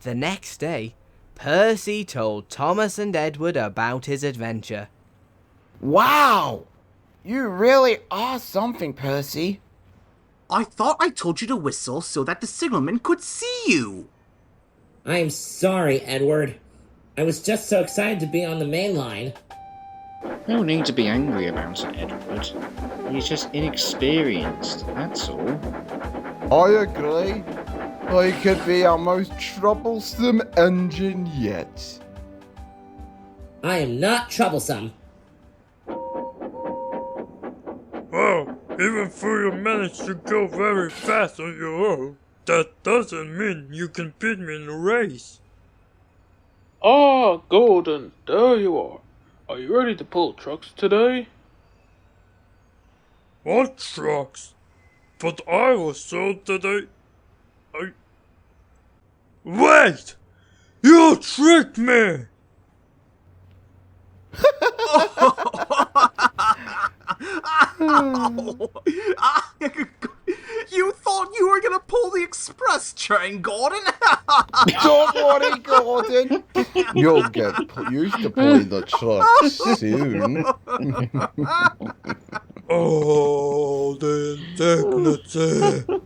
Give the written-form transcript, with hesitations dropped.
The next day, Percy told Thomas and Edward about his adventure. Wow! You really are something, Percy. I thought I told you to whistle so that the signalman could see you. I'm sorry, Edward. I was just so excited to be on the main line. No need to be angry about it, Edward. He's just inexperienced, that's all. I agree. He could be our most troublesome engine yet. I am not troublesome. Well, even though you managed to go very fast on your own, that doesn't mean you can beat me in a race. Ah, Gordon, there you are. Are you ready to pull trucks today? What trucks? But I was told that Wait! You tricked me! You thought you were gonna pull the express train, Gordon? Don't worry, Gordon. You'll get used to pulling the truck soon. Oh, the indignity!